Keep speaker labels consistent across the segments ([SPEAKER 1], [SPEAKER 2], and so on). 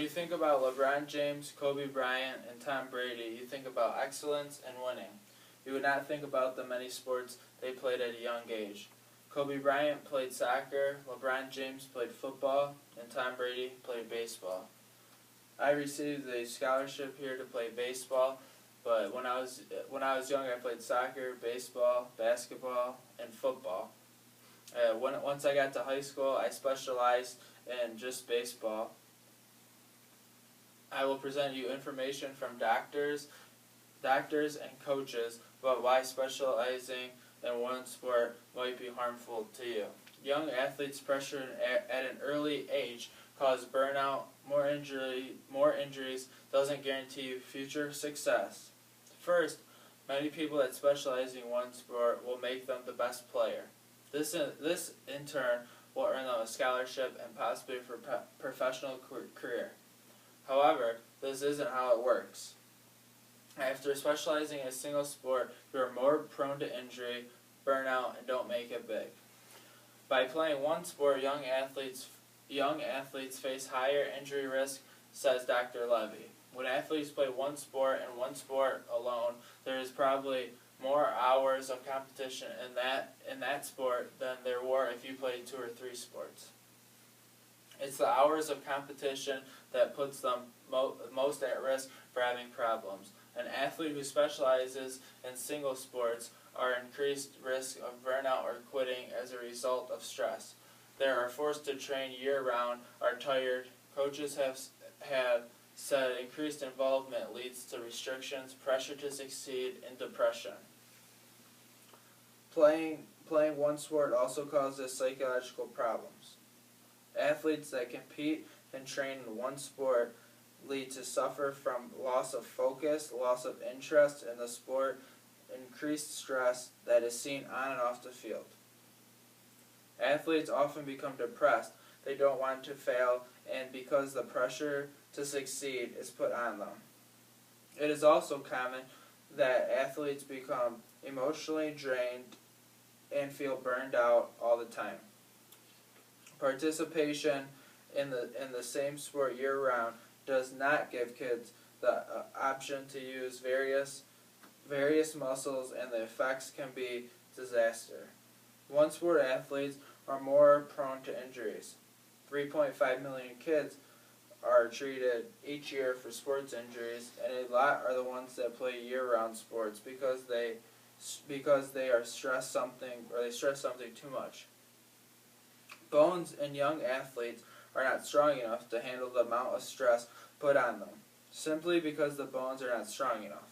[SPEAKER 1] you think about LeBron James, Kobe Bryant, and Tom Brady, you think about excellence and winning. You would not think about the many sports they played at a young age. Kobe Bryant played soccer, LeBron James played football, and Tom Brady played baseball. I received a scholarship here to play baseball, but when I was young, I played soccer, baseball, basketball, and football. Once I got to high school, I specialized in just baseball. I will present you information from doctors and coaches about why specializing in one sport might be harmful to you. Young athletes pressured at an early age cause burnout, more injuries doesn't guarantee you future success. First, many people that specialize in one sport will make them the best player. This in turn will earn them a scholarship and possibly for professional career. However, this isn't how it works. After specializing in a single sport, you are more prone to injury, burnout, and don't make it big. By playing one sport, young athletes face higher injury risk, says Dr. Levy. When athletes play one sport and one sport alone, there is probably more hours of competition in that sport than there were if you played 2 or 3 sports. It's the hours of competition that puts them most at risk for having problems. An athlete who specializes in single sports are increased risk of burnout or quitting as a result of stress. They are forced to train year-round, are tired. Coaches have said increased involvement leads to restrictions, pressure to succeed, and depression. Playing one sport also causes psychological problems. Athletes that compete and train in one sport lead to suffer from loss of focus, loss of interest in the sport, increased stress that is seen on and off the field. Athletes often become depressed. They don't want to fail, and because the pressure to succeed is put on them. It is also common that athletes become emotionally drained and feel burned out all the time. Participation in the same sport year-round does not give kids the option to use various muscles, and the effects can be disaster. One sport athletes are more prone to injuries. 3.5 million kids are treated each year for sports injuries, and a lot are the ones that play year-round sports because they are stress something too much. Bones in young athletes are not strong enough to handle the amount of stress put on them, simply because the bones are not strong enough.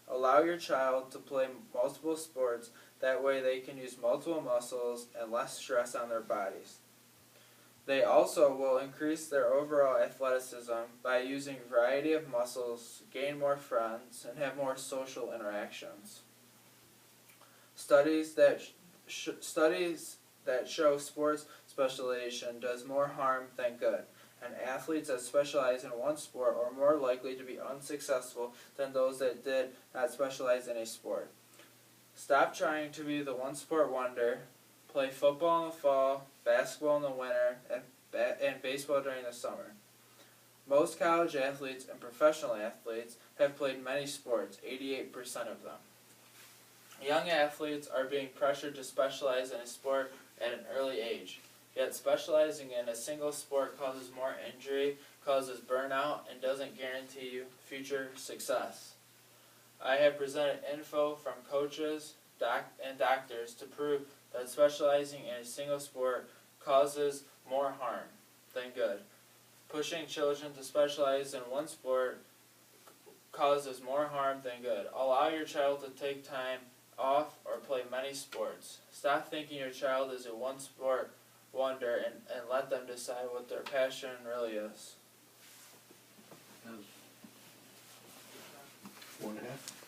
[SPEAKER 1] Allow your child to play multiple sports, that way they can use multiple muscles and less stress on their bodies. They also will increase their overall athleticism by using a variety of muscles, gain more friends, and have more social interactions. Studies that show sports specialization does more harm than good, and athletes that specialize in one sport are more likely to be unsuccessful than those that did not specialize in a sport. Stop trying to be the one sport wonder. Play football in the fall, basketball in the winter, and baseball during the summer. Most college athletes and professional athletes have played many sports, 88% of them. Young athletes are being pressured to specialize in a sport at an early age. Yet specializing in a single sport causes more injury, causes burnout, and doesn't guarantee you future success. I have presented info from coaches and doctors to prove that specializing in a single sport causes more harm than good. Pushing children to specialize in one sport causes more harm than good. Allow your child to take time off or play many sports. Stop thinking your child is a one sport wonder and let them decide what their passion really is.
[SPEAKER 2] 1.5.